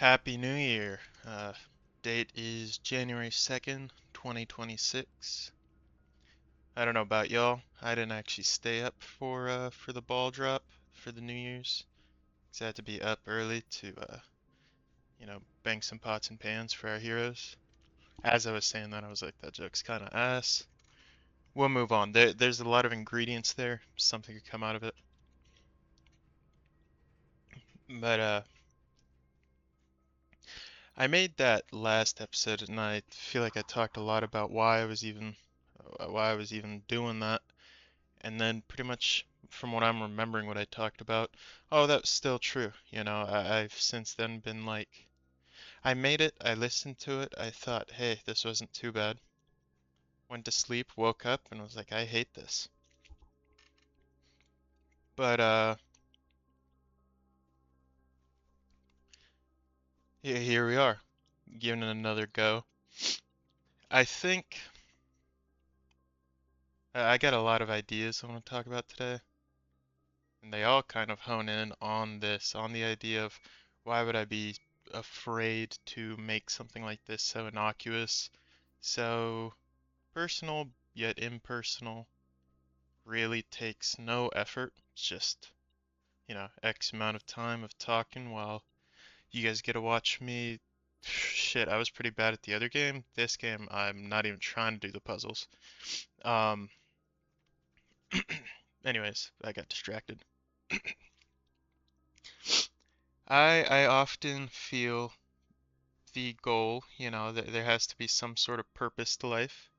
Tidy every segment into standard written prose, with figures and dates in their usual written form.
Happy New Year. Date is January 2nd, 2026. I don't know about y'all. I didn't actually stay up for the ball drop for the New Year's. 'Cause I had to be up early to bang some pots and pans for our heroes. As I was saying that, I was like, that joke's kind of ass. We'll move on. There's a lot of ingredients there. Something could come out of it. But I made that last episode, and I feel like I talked a lot about why I was even doing that. And then pretty much from what I'm remembering what I talked about, oh, that's still true. I've since then been like, I made it, I listened to it, I thought, hey, this wasn't too bad. Went to sleep, woke up, and was like, I hate this. But here we are, giving it another go. I think I got a lot of ideas I want to talk about today, and they all kind of hone in on this, on the idea of why would I be afraid to make something like this so innocuous, so personal yet impersonal, really takes no effort. It's just, X amount of time of talking while you guys get to watch me. Shit, I was pretty bad at the other game. This game, I'm not even trying to do the puzzles. Um, anyways, I got distracted. I often feel the goal, that there has to be some sort of purpose to life.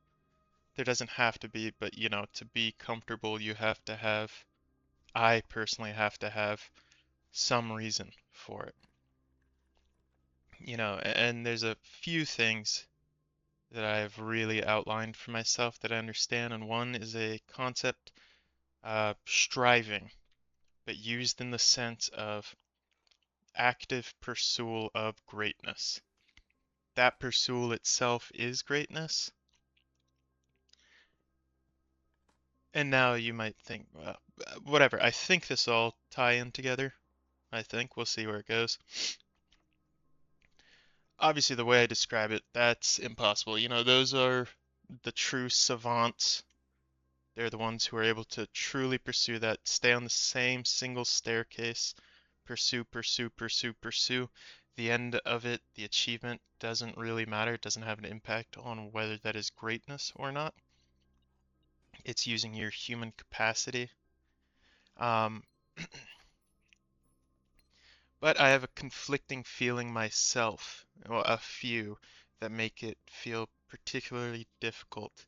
There doesn't have to be, but to be comfortable, I personally have to have some reason for it. And there's a few things that I've really outlined for myself that I understand, and one is a concept, striving, but used in the sense of active pursuit of greatness. That pursuit itself is greatness. And now you might think, well, whatever. I think this all tie in together. I think we'll see where it goes. Obviously, the way I describe it, that's impossible. Those are the true savants. They're the ones who are able to truly pursue that, stay on the same single staircase, pursue, pursue, pursue, pursue. The end of it, the achievement, doesn't really matter. It doesn't have an impact on whether that is greatness or not. It's using your human capacity. Um, but I have a conflicting feeling myself, well, a few, that make it feel particularly difficult.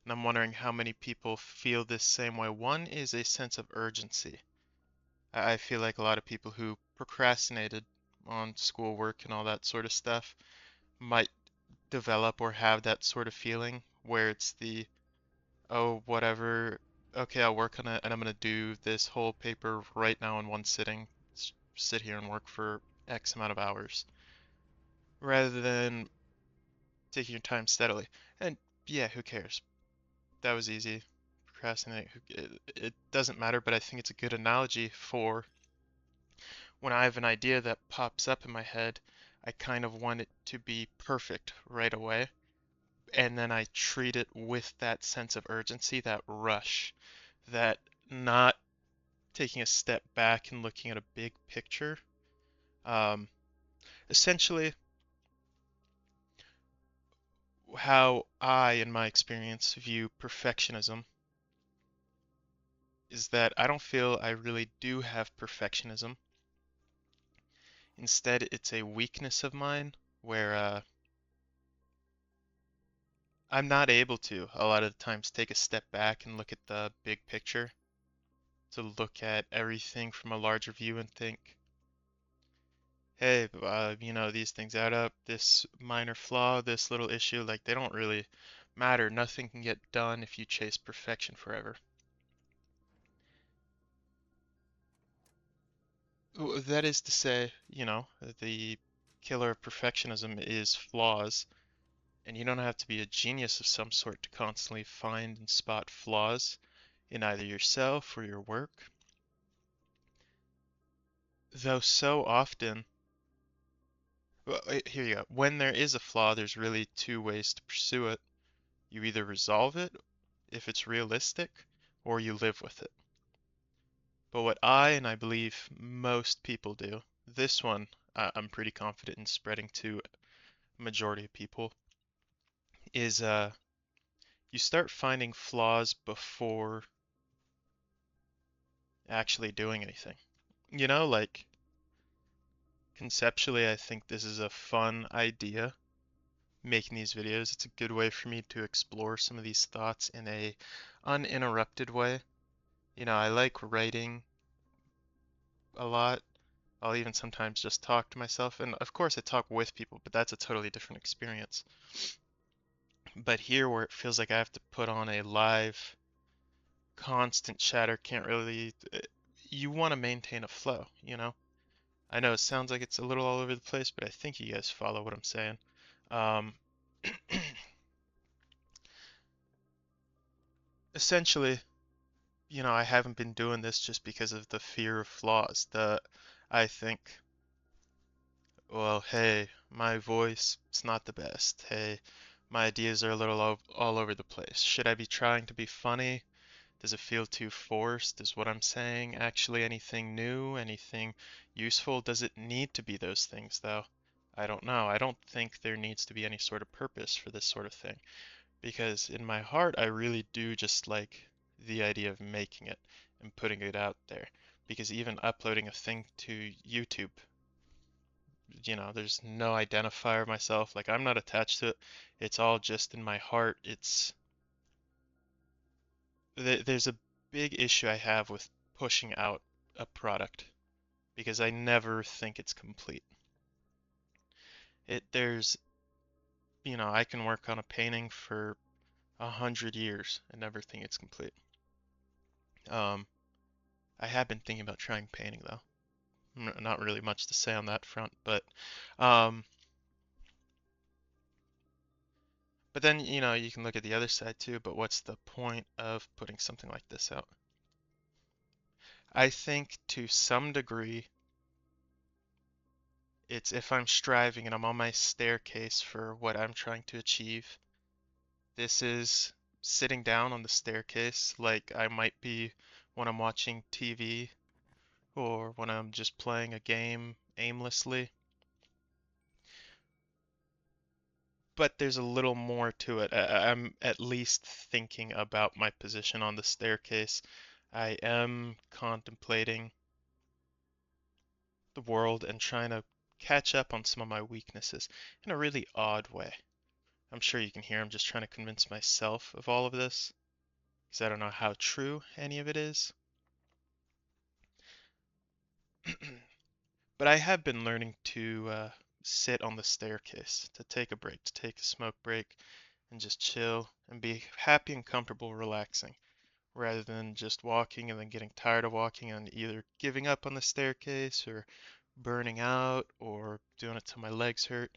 And I'm wondering how many people feel this same way. One is a sense of urgency. I feel like a lot of people who procrastinated on schoolwork and all that sort of stuff might develop or have that sort of feeling where it's the, oh, whatever, okay, I'll work on it and I'm gonna do this whole paper right now in one sitting, sit here and work for X amount of hours, rather than taking your time steadily. And yeah, who cares? That was easy. Procrastinate, it doesn't matter, but I think it's a good analogy for when I have an idea that pops up in my head, I kind of want it to be perfect right away. And then I treat it with that sense of urgency, that rush, that not taking a step back and looking at a big picture. Um, Essentially, how I, in my experience, view perfectionism is that I don't feel I really do have perfectionism. Instead, it's a weakness of mine where I'm not able to a lot of the times take a step back and look at the big picture, to look at everything from a larger view and think, hey, these things add up, this minor flaw, this little issue, like they don't really matter. Nothing can get done if you chase perfection forever. That is to say, the killer of perfectionism is flaws, and you don't have to be a genius of some sort to constantly find and spot flaws in either yourself or your work. Though so often, Well, here you go. When there is a flaw, there's really two ways to pursue it. You either resolve it if it's realistic, or you live with it. But what and I believe most people do, this one I'm pretty confident in spreading to a majority of people, is you start finding flaws before actually doing anything. Like conceptually, I think this is a fun idea, making these videos. It's a good way for me to explore some of these thoughts in a uninterrupted way. I like writing a lot. I'll even sometimes just talk to myself, and of course I talk with people, but that's a totally different experience. But here, where it feels like I have to put on a live, constant chatter, can't really. You want to maintain a flow. I know it sounds like it's a little all over the place, but I think you guys follow what I'm saying. Um, Essentially, I haven't been doing this just because of the fear of flaws. I think, well, hey, my voice, it's not the best. Hey, my ideas are a little all over the place. Should I be trying to be funny? Does it feel too forced? Is what I'm saying actually anything new, anything useful? Does it need to be those things, though? I don't know. I don't think there needs to be any sort of purpose for this sort of thing. Because in my heart, I really do just like the idea of making it and putting it out there. Because even uploading a thing to YouTube, there's no identifier of myself. Like, I'm not attached to it. It's all just in my heart. There's a big issue I have with pushing out a product because I never think it's complete. I can work on a painting for 100 years and never think it's complete. Um, I have been thinking about trying painting though. Not really much to say on that front, um, but then, you can look at the other side too, but what's the point of putting something like this out? I think to some degree, it's if I'm striving and I'm on my staircase for what I'm trying to achieve. This is sitting down on the staircase like I might be when I'm watching TV or when I'm just playing a game aimlessly. But there's a little more to it. I'm at least thinking about my position on the staircase. I am contemplating the world and trying to catch up on some of my weaknesses in a really odd way. I'm sure you can hear I'm just trying to convince myself of all of this because I don't know how true any of it is. But I have been learning to sit on the staircase, to take a break, to take a smoke break, and just chill and be happy and comfortable relaxing, rather than just walking and then getting tired of walking and either giving up on the staircase or burning out or doing it till my legs hurt.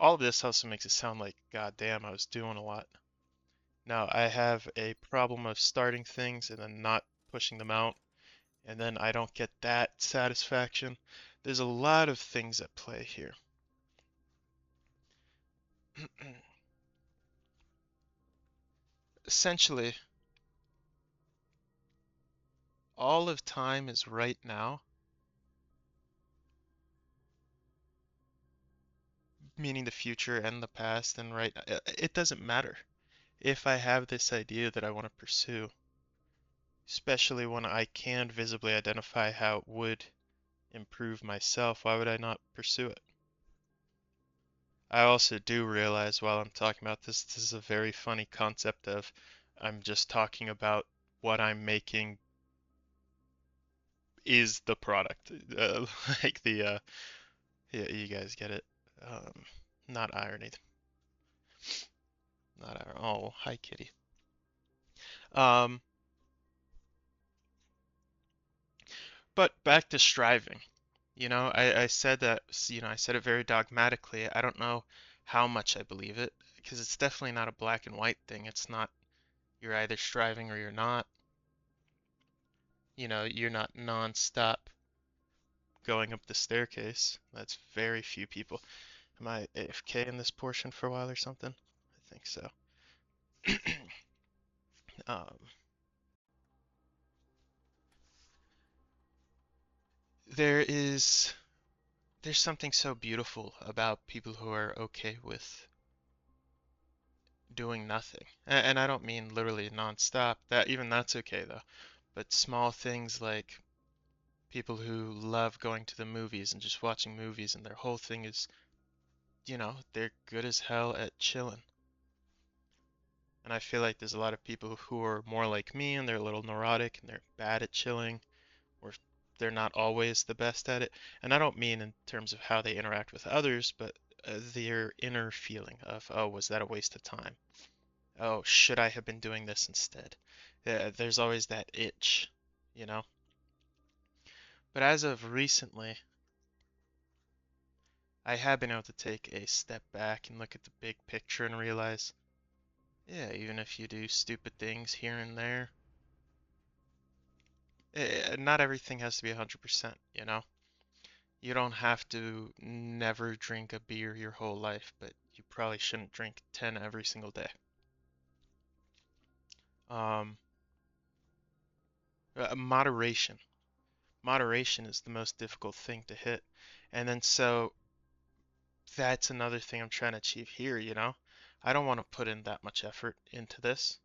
All of this also makes it sound like, God damn, I was doing a lot. Now, I have a problem of starting things and then not pushing them out, and then I don't get that satisfaction. There's a lot of things at play here. Essentially, all of time is right now, meaning the future and the past, and it doesn't matter. If I have this idea that I want to pursue, especially when I can visibly identify how it would improve myself, why would I not pursue it? I also do realize while I'm talking about this is a very funny concept of I'm just talking about what I'm making is the product. Like yeah, you guys get it. Um, Not irony. Not irony. Oh, hi, kitty. Um, but back to striving. I said that, I said it very dogmatically. I don't know how much I believe it because it's definitely not a black and white thing. It's not you're either striving or you're not. You're not non-stop going up the staircase. That's very few people. Am I AFK in this portion for a while or something? I think so. Um, there is there's something so beautiful about people who are okay with doing nothing. And I don't mean literally nonstop. That's okay though. But small things like people who love going to the movies and just watching movies and their whole thing is, they're good as hell at chilling. And I feel like there's a lot of people who are more like me and they're a little neurotic and they're bad at chilling or they're not always the best at it. And I don't mean in terms of how they interact with others, but their inner feeling of, oh, was that a waste of time? Oh, should I have been doing this instead? There's always that itch, you know? But as of recently, I have been able to take a step back and look at the big picture and realize, yeah, even if you do stupid things here and there, not everything has to be 100%, you know? You don't have to never drink a beer your whole life, but you probably shouldn't drink 10 every single day. Um, Moderation. Moderation is the most difficult thing to hit. And then so that's another thing I'm trying to achieve here, you know? I don't want to put in that much effort into this.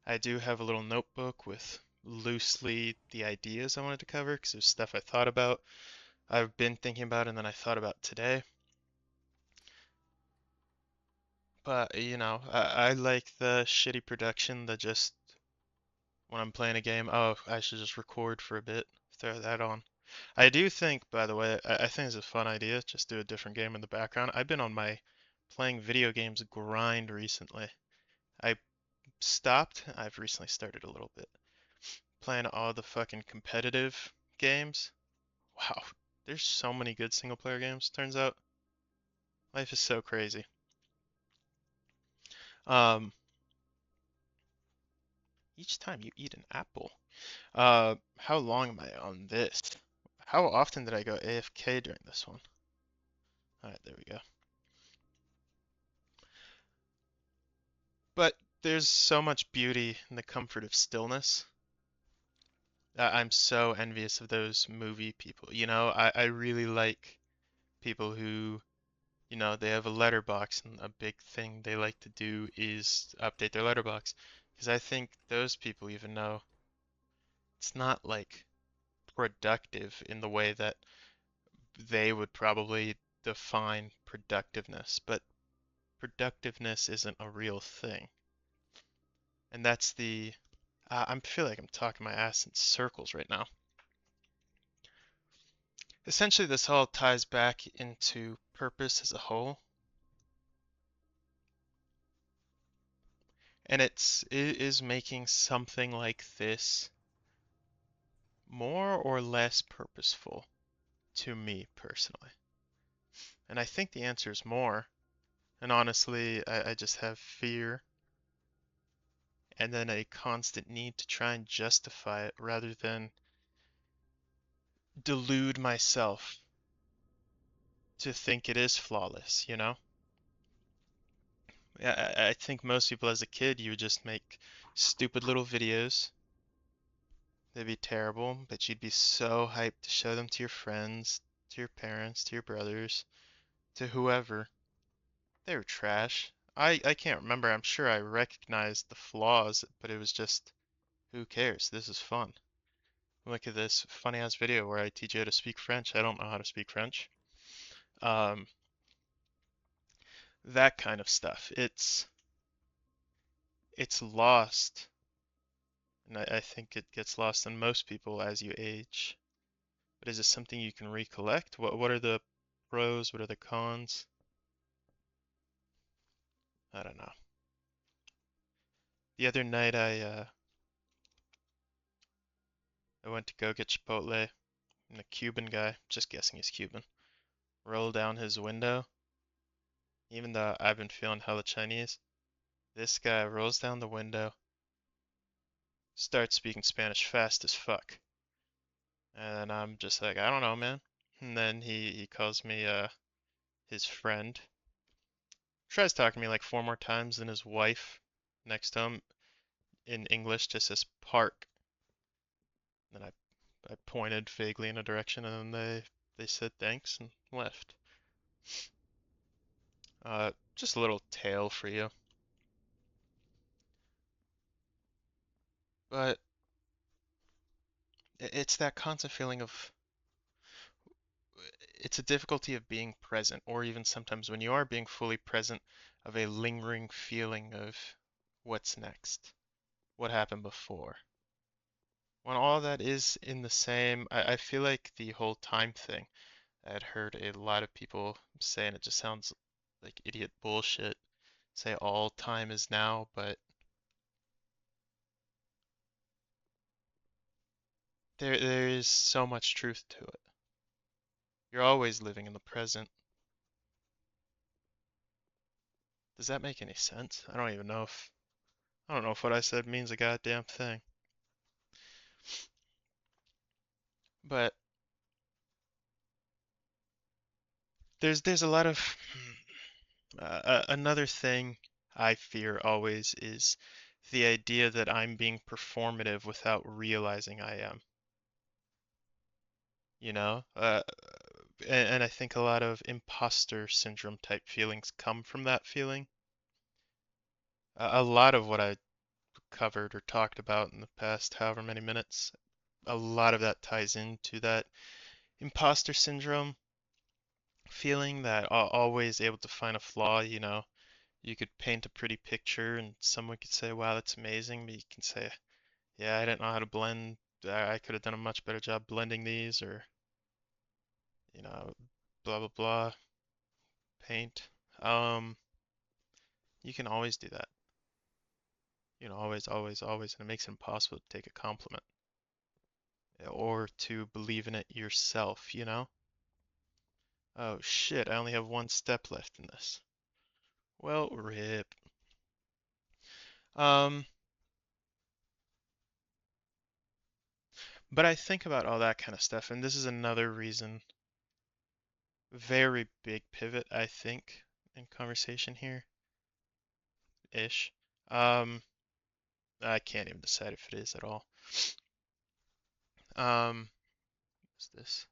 I do have a little notebook with loosely the ideas I wanted to cover because there's stuff I thought about, I've been thinking about, and then I thought about today. But, I like the shitty production that just when I'm playing a game, oh, I should just record for a bit, throw that on. I do think, by the way, I think it's a fun idea, just do a different game in the background. I've been on my playing video games grind recently. I stopped, I've recently started a little bit, playing all the fucking competitive games. Wow, there's so many good single player games, turns out. Life is so crazy. Um, each time you eat an apple. How long am I on this? How often did I go AFK during this one? Alright, there we go. But there's so much beauty in the comfort of stillness. I'm so envious of those movie people. I really like people who, they have a letterbox and a big thing they like to do is update their letterbox. Because I think those people even know it's not like productive in the way that they would probably define productiveness, but productiveness isn't a real thing. And that's I feel like I'm talking my ass in circles right now. Essentially, this all ties back into purpose as a whole, and it is making something like this more or less purposeful to me personally. And I think the answer is more. And honestly, I just have fear and then a constant need to try and justify it rather than delude myself to think it is flawless, you know? Yeah, I think most people as a kid, you would just make stupid little videos. They'd be terrible, but you'd be so hyped to show them to your friends, to your parents, to your brothers, to whoever. They were trash. I can't remember. I'm sure I recognized the flaws, but it was just, who cares? This is fun. Look at this funny ass video where I teach you how to speak French. I don't know how to speak French. Um, that kind of stuff. It's lost, and I think it gets lost on most people as you age. But is it something you can recollect? What are the pros? What are the cons? I don't know. The other night I went to go get Chipotle, and the Cuban guy, just guessing he's Cuban, rolled down his window. Even though I've been feeling hella Chinese, this guy rolls down the window, starts speaking Spanish fast as fuck. And I'm just like, I don't know, man. And then he calls me his friend, tries talking to me like four more times, and his wife next to him in English just says park. And I pointed vaguely in a direction, and then they said thanks and left. Just a little tale for you. But it's that constant feeling of it's a difficulty of being present, or even sometimes when you are being fully present, of a lingering feeling of what's next, what happened before. When all that is in the same, I feel like the whole time thing, I'd heard a lot of people say, and it just sounds like idiot bullshit, say all time is now, but there is so much truth to it. You're always living in the present. Does that make any sense? I don't know if what I said means a goddamn thing. But there's a lot of another thing I fear always is the idea that I'm being performative without realizing I am, you know? And I think a lot of imposter syndrome type feelings come from that feeling. A lot of what I covered or talked about in the past however many minutes, a lot of that ties into that imposter syndrome feeling that always able to find a flaw, you know. You could paint a pretty picture and someone could say, wow, that's amazing, but you can say, yeah, I didn't know how to blend. I could have done a much better job blending these, or, you know, blah, blah, blah, paint. Um, you can always do that. You know, always, always, always, and it makes it impossible to take a compliment or to believe in it yourself, you know? Oh shit, I only have one step left in this. Well, rip. Um, but I think about all that kind of stuff, and this is another reason, very big pivot, I think, in conversation here, ish. Um, I can't even decide if it is at all. What's this?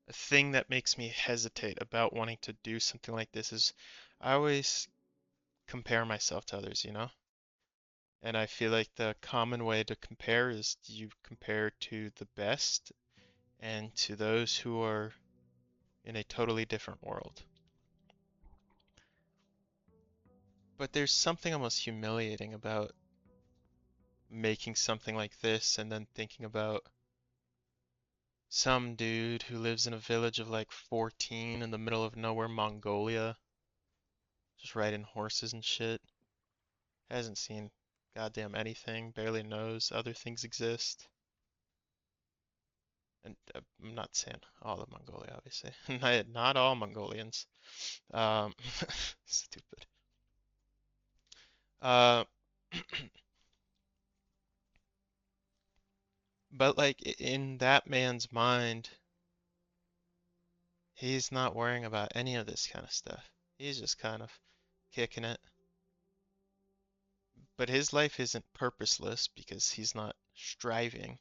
A thing that makes me hesitate about wanting to do something like this is I always compare myself to others, you know? And I feel like the common way to compare is you compare to the best and to those who are in a totally different world. But there's something almost humiliating about making something like this and then thinking about some dude who lives in a village of like 14 in the middle of nowhere, Mongolia, just riding horses and shit. Hasn't seen goddamn anything, barely knows other things exist. And I'm not saying all of Mongolia, obviously. Not all Mongolians. Um, stupid. Uh, but like in that man's mind, he's not worrying about any of this kind of stuff. He's just kind of kicking it. But his life isn't purposeless because he's not striving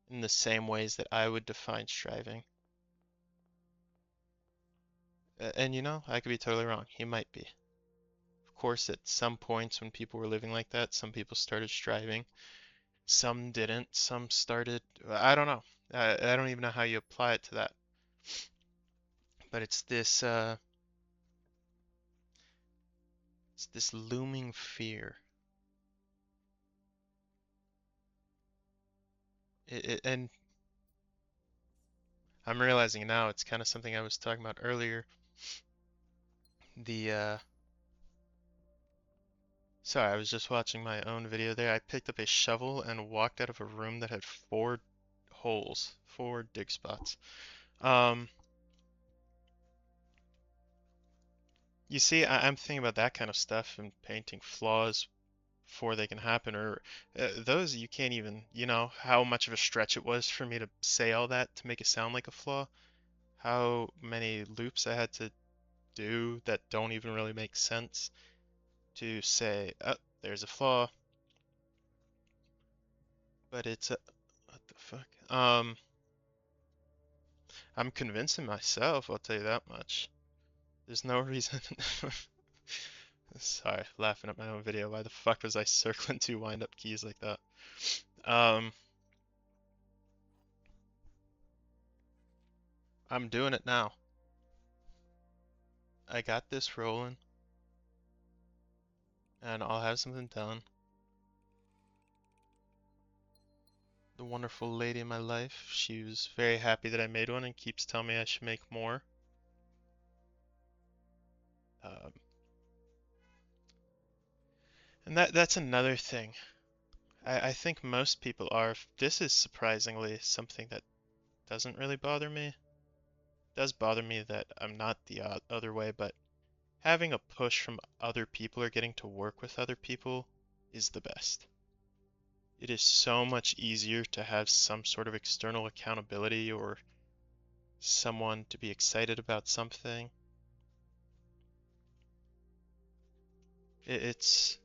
in the same ways that I would define striving. And you know, I could be totally wrong. He might be. Of course, at some points when people were living like that, some people started striving, some didn't, some started. I don't know. I don't even know how you apply it to that. But it's this looming fear. And I'm realizing now it's kind of something I was talking about earlier. The Sorry, I was just watching my own video there. I picked up a shovel and walked out of a room that had four holes, four dig spots. Um, you see, I'm thinking about that kind of stuff and painting flaws before they can happen, or those you can't even, you know, how much of a stretch it was for me to say all that to make it sound like a flaw. how many loops I had to do that don't even really make sense to say, oh, there's a flaw, but it's a, what the fuck? I'm convincing myself, I'll tell you that much. There's no reason. Sorry, laughing at my own video. Why the fuck was I circling two wind-up keys like that? Um, I'm doing it now. I got this rolling, and I'll have something done. The wonderful lady in my life, she was very happy that I made one and keeps telling me I should make more. Um, and that's another thing. I think most people are. This is surprisingly something that doesn't really bother me. It does bother me that I'm not the other way, but having a push from other people or getting to work with other people is the best. It is so much easier to have some sort of external accountability or someone to be excited about something. It's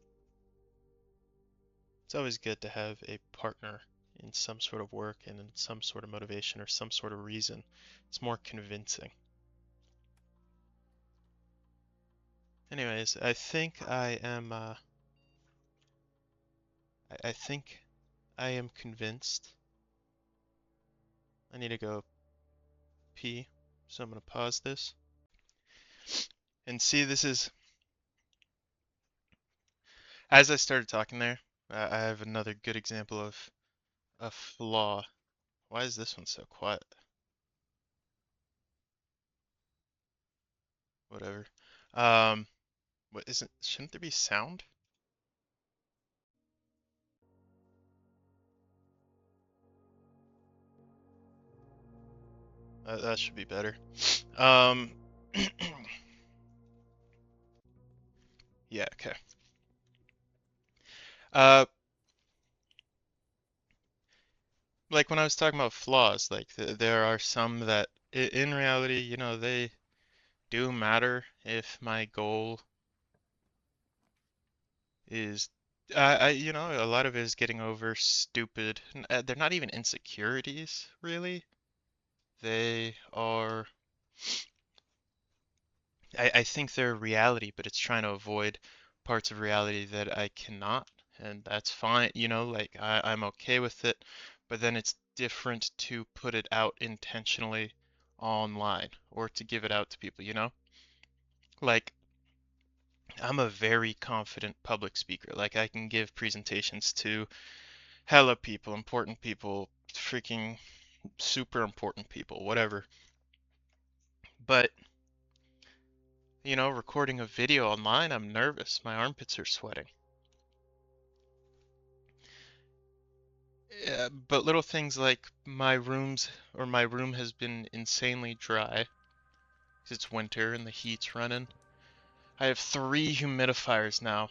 always good to have a partner in some sort of work and in some sort of motivation or some sort of reason. It's more convincing. Anyways, I think I am convinced. I need to go pee, so I'm gonna pause this. And see, this is, as I started talking there, I have another good example of a flaw. Why is this one so quiet? Whatever. Um, what isn't, shouldn't there be sound? That should be better. Um, yeah, okay. Uh, like when I was talking about flaws, like there are some that in reality, they do matter if my goal is a lot of it is getting over stupid. They're not even insecurities, really. They are, I think they're reality, but it's trying to avoid parts of reality that I cannot, and that's fine, like I'm okay with it, but then it's different to put it out intentionally online or to give it out to people, Like, I'm a very confident public speaker. Like, I can give presentations to hella people, important people, freaking super important people, whatever. But, recording a video online, I'm nervous. My armpits are sweating. Yeah, but little things like my room has been insanely dry 'cause it's winter and the heat's running. I have 3 humidifiers now,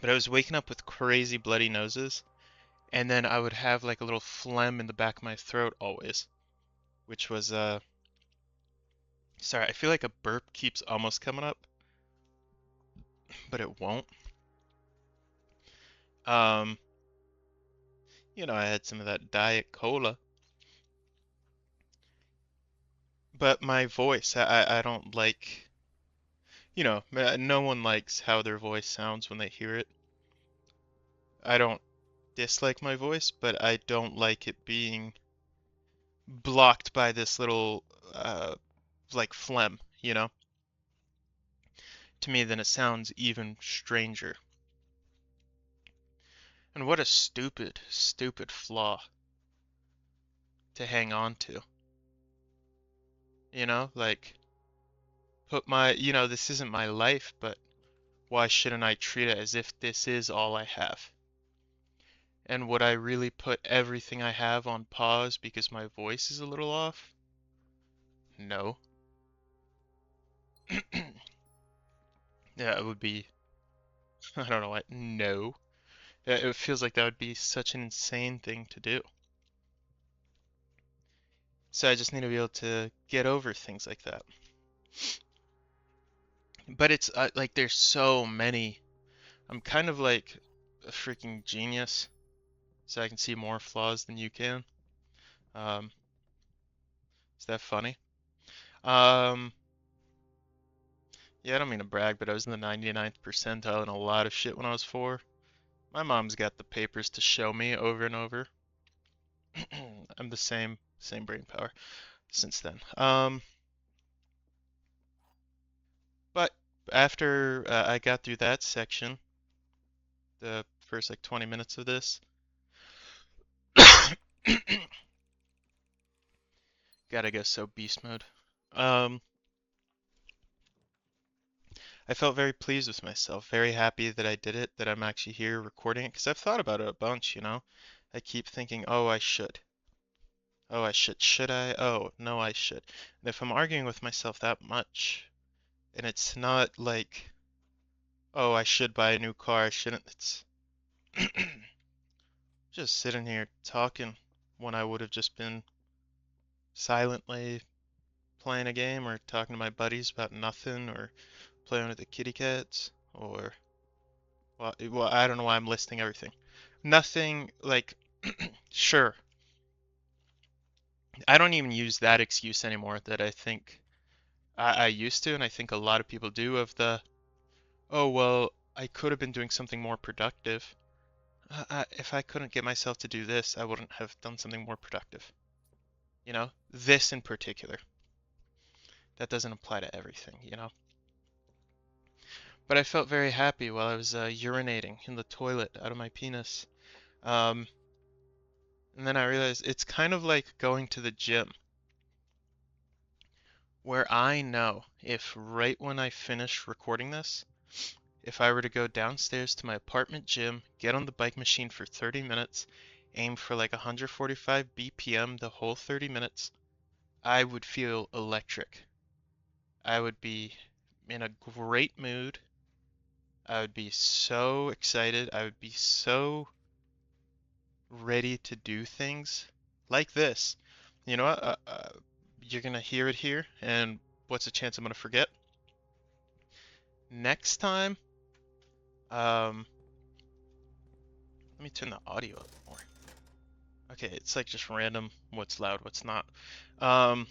but I was waking up with crazy bloody noses, and then I would have like a little phlegm in the back of my throat always, which was sorry, I feel like a burp keeps almost coming up, but it won't. Um, I had some of that Diet Cola, but my voice, I don't like, no one likes how their voice sounds when they hear it. I don't dislike my voice, but I don't like it being blocked by this little, like phlegm, To me, then it sounds even stranger. And what a stupid, stupid flaw to hang on to. Like, this isn't my life, but why shouldn't I treat it as if this is all I have? And would I really put everything I have on pause because my voice is a little off? No. Yeah, it would be, I don't know what, no. It feels like that would be such an insane thing to do. So I just need to be able to get over things like that. But it's like there's so many. I'm kind of like a freaking genius, so I can see more flaws than you can. Um, is that funny? Um, yeah, I don't mean to brag, but I was in the 99th percentile in a lot of shit when I was 4. My mom's got the papers to show me over and over. I'm the same brain power since then. But after I got through that section, the first like 20 minutes of this, gotta go so beast mode. Um, I felt very pleased with myself, very happy that I did it, that I'm actually here recording it, because I've thought about it a bunch, you know? I keep thinking, oh, I should. Oh, I should. Should I? Oh, no, I should. And if I'm arguing with myself that much, and it's not like, oh, I should buy a new car, I shouldn't, it's just sitting here talking when I would have just been silently playing a game or talking to my buddies about nothing or playing with the kitty cats or well, I don't know why I'm listing everything. Nothing like sure. I don't even use that excuse anymore that I think I used to and I think a lot of people do of the oh well, I could have been doing something more productive. If I couldn't get myself to do this, I wouldn't have done something more productive. You know, this in particular. That doesn't apply to everything, you know. But I felt very happy while I was urinating in the toilet out of my penis. Um, and then I realized it's kind of like going to the gym, where I know if right when I finish recording this, if I were to go downstairs to my apartment gym, get on the bike machine for 30 minutes, aim for like 145 BPM the whole 30 minutes, I would feel electric. I would be in a great mood. I would be so excited. I would be so ready to do things like this. You know what? You're gonna hear it here, and what's the chance I'm gonna forget? Next time, um, let me turn the audio up more. Okay, it's like just random what's loud, what's not. Um,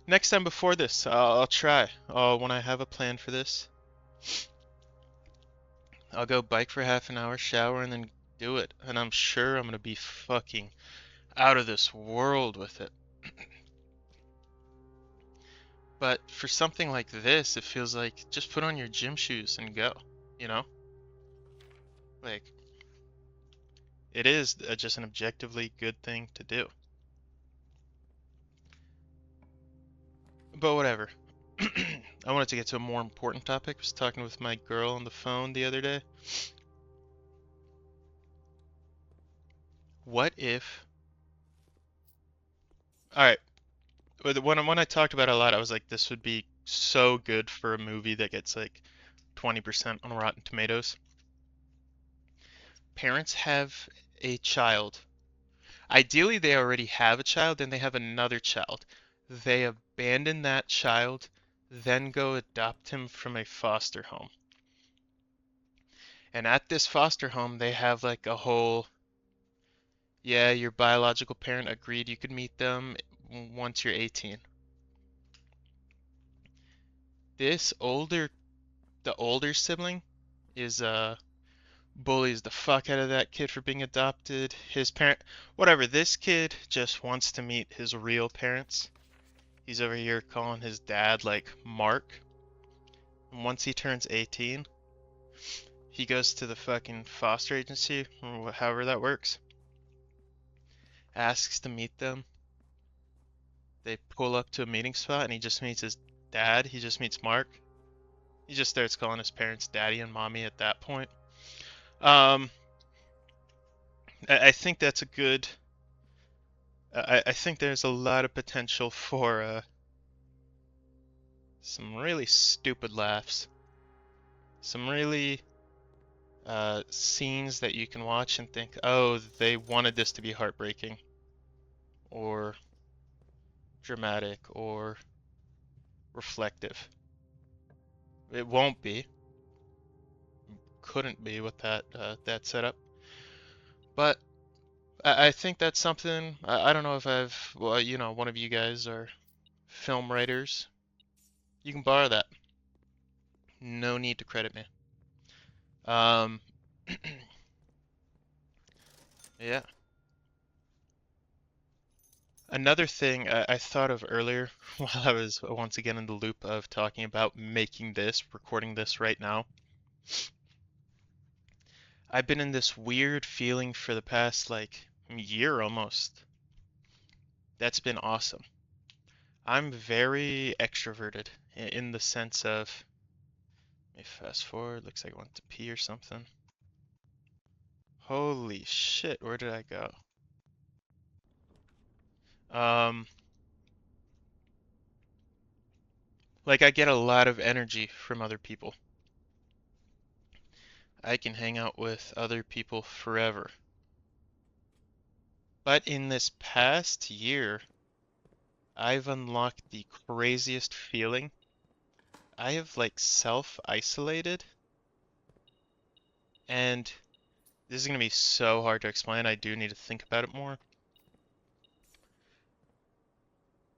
next time before this, I'll try. When I have a plan for this, I'll go bike for half an hour, shower, and then do it. And I'm sure I'm gonna be fucking out of this world with it. But for something like this, it feels like just put on your gym shoes and go, you know? Like, it is just an objectively good thing to do. But whatever. I wanted to get to a more important topic. I was talking with my girl on the phone the other day. What if... Alright, when I talked about it a lot, I was like, this would be so good for a movie that gets like 20% on Rotten Tomatoes. Parents have a child. Ideally, they already have a child and they have another child. They abandon that child, then go adopt him from a foster home. And at this foster home, they have like a whole, yeah, your biological parent agreed you could meet them once you're 18. This older, the older sibling is bullies the fuck out of that kid for being adopted. His parent, whatever, this kid just wants to meet his real parents. He's over here calling his dad like Mark. And once he turns 18, he goes to the fucking foster agency, or however that works, asks to meet them. They pull up to a meeting spot and he just meets his dad. He just meets Mark. He just starts calling his parents daddy and mommy at that point. Um, I think that's a good. I think there's a lot of potential for some really stupid laughs. Some really scenes that you can watch and think, oh, they wanted this to be heartbreaking. or dramatic or reflective. It won't be, couldn't be with that setup. But I think that's something. I don't know if well, one of you guys are film writers. You can borrow that. No need to credit me. Um, yeah. Another thing I thought of earlier while I was once again in the loop of talking about making this, recording this right now. I've been in this weird feeling for the past like year almost. That's been awesome. I'm very extroverted in the sense of, let me fast forward, looks like I went to pee or something. Holy shit, where did I go? Um, like I get a lot of energy from other people. I can hang out with other people forever. But in this past year, I've unlocked the craziest feeling. I have like self-isolated, and this is going to be so hard to explain. I do need to think about it more.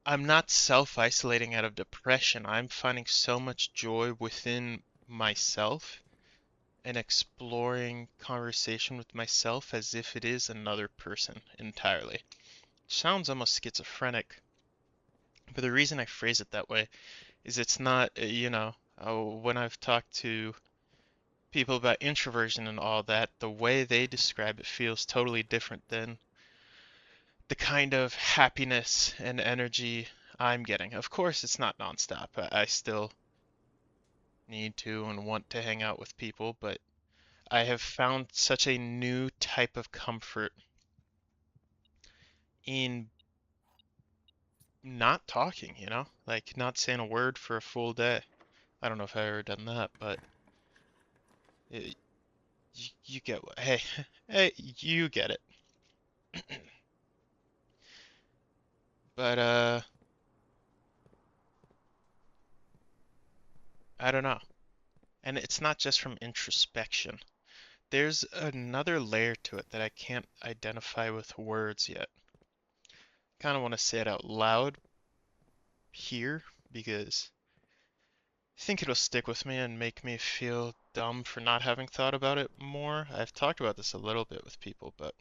I'm not self-isolating out of depression. I'm finding so much joy within myself and exploring conversation with myself as if it is another person entirely. Sounds almost schizophrenic, but the reason I phrase it that way is it's not, when I've talked to people about introversion and all that, the way they describe it feels totally different than the kind of happiness and energy I'm getting. Of course, it's not nonstop. I still need to and want to hang out with people, but I have found such a new type of comfort in not talking, like not saying a word for a full day. I don't know if I've ever done that, but it, you get what, hey, hey, you get it. But I don't know. And it's not just from introspection. There's another layer to it that I can't identify with words yet. Kind of want to say it out loud here because I think it'll stick with me and make me feel dumb for not having thought about it more. I've talked about this a little bit with people, but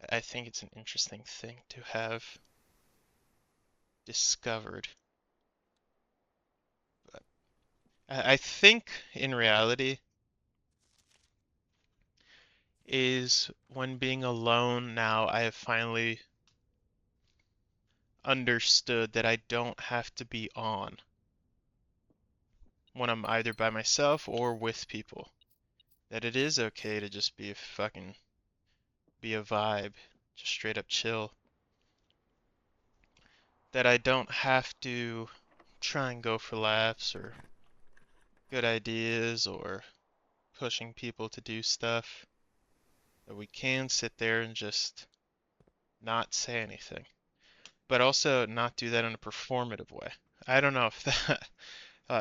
I think it's an interesting thing to have discovered. But I think in reality is when being alone now, I have finally understood that I don't have to be on when I'm either by myself or with people. That it is okay to just be a vibe, just straight up chill. That I don't have to try and go for laughs or good ideas or pushing people to do stuff. That we can sit there and just not say anything. But also not do that in a performative way. I don't know if that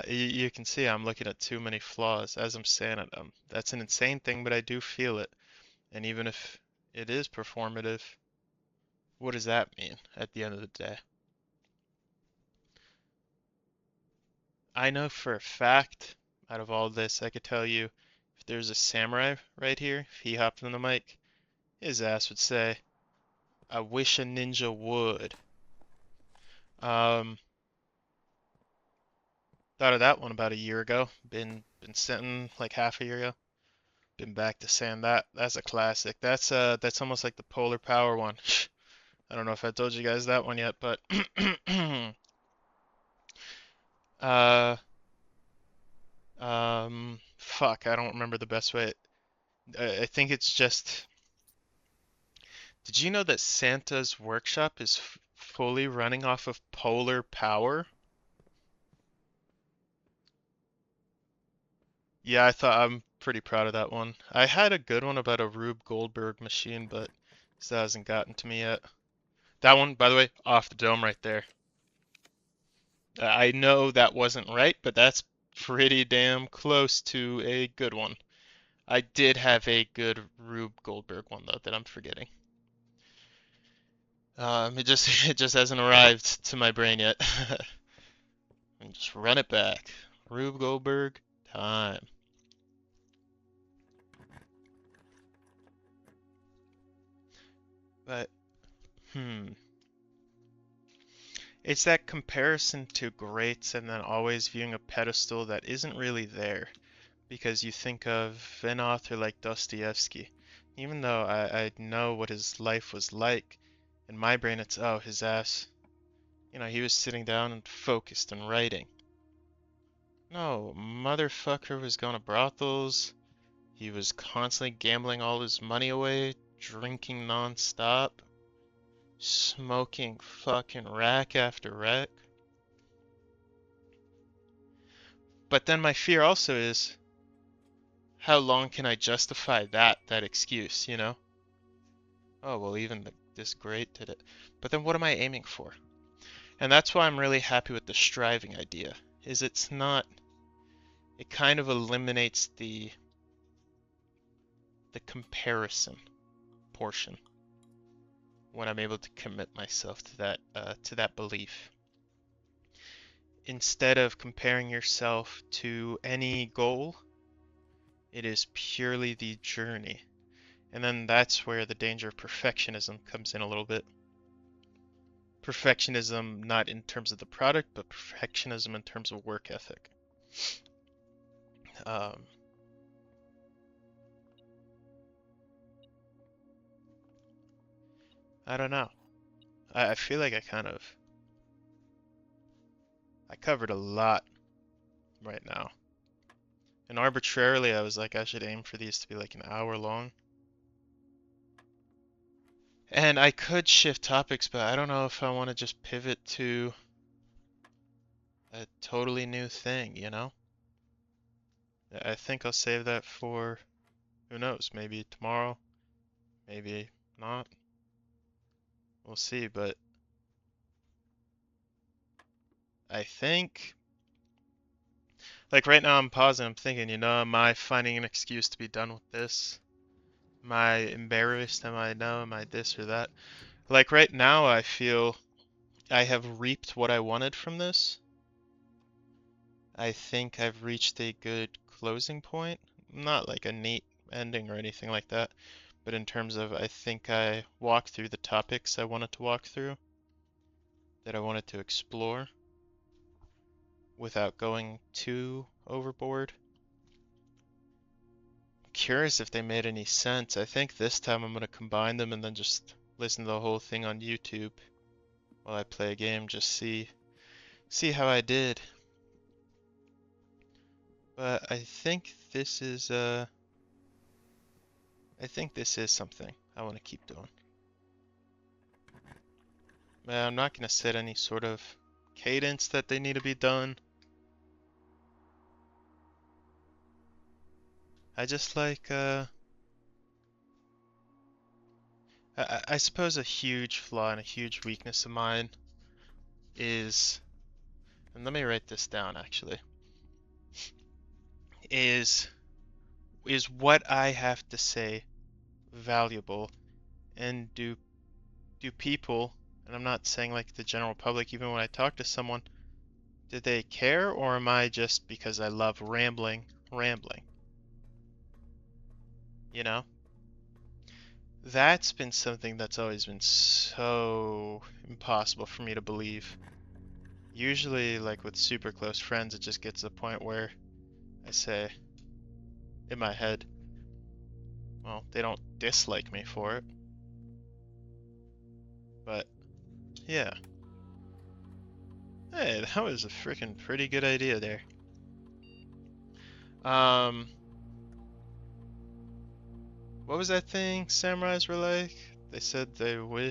you can see I'm looking at too many flaws as I'm saying it. That's an insane thing, but I do feel it. And even if it is performative, what does that mean at the end of the day? I know for a fact, out of all this, I could tell you if there's a samurai right here, if he hopped on the mic, his ass would say, I wish a ninja would. Um, Thought of that one about a year ago. Been sitting like half a year ago. Been back to saying that. That's a classic. That's almost like the polar power one. I don't know if I told you guys that one yet, but uh fuck, I don't remember the best way. I think it's just, did you know that Santa's workshop is fully running off of polar power? Yeah, I'm pretty proud of that one. I had a good one about a Rube Goldberg machine, but So that hasn't gotten to me yet. That one, by the way, off the dome right there. I know that wasn't right, but that's pretty damn close to a good one. I did have a good Rube Goldberg one though that I'm forgetting. It just it just hasn't arrived to my brain yet. And just run it back. Rube Goldberg time. But it's that comparison to greats and then always viewing a pedestal that isn't really there. Because you think of an author like Dostoevsky, even though I know what his life was like, in my brain it's, oh, his ass, he was sitting down and focused and writing. No, motherfucker was going to brothels, he was constantly gambling all his money away, drinking non-stop, smoking fucking rack after rack. But then my fear also is, how long can I justify that excuse, Oh, well, even this great did it. But then what am I aiming for? And that's why I'm really happy with the striving idea, is it's not, it kind of eliminates the comparison portion when I'm able to commit myself to that belief. Instead of comparing yourself to any goal, it is purely the journey. And then that's where the danger of perfectionism comes in a little bit. Perfectionism not in terms of the product, but perfectionism in terms of work ethic. I don't know. I feel like I covered a lot right now. And arbitrarily I was like, I should aim for these to be like an hour long. And I could shift topics, but I don't know if I want to just pivot to a totally new thing, I think I'll save that for, who knows, maybe tomorrow, maybe not. We'll see, but I think, like right now I'm pausing, I'm thinking, am I finding an excuse to be done with this? Am I embarrassed? Am I this or that? Like right now I feel I have reaped what I wanted from this. I think I've reached a good closing point. Not like a neat ending or anything like that, but in terms of I think I walked through the topics I wanted to walk through, that I wanted to explore, without going too overboard. I'm curious if they made any sense. I think this time I'm going to combine them and then just listen to the whole thing on YouTube while I play a game, just see how I did. But I think this is something I want to keep doing. I'm not going to set any sort of cadence that they need to be done. I just like, I suppose a huge flaw and a huge weakness of mine is, and let me write this down actually, is what I have to say valuable, and do people, and I'm not saying like the general public, even when I talk to someone, do they care, or am I just, because I love rambling? You know? That's been something that's always been so impossible for me to believe. Usually, like with super close friends, it just gets to the point where I say, in my head, well, they don't dislike me for it. But, yeah. Hey, that was a freaking pretty good idea there. What was that thing samurais were like? They said they wish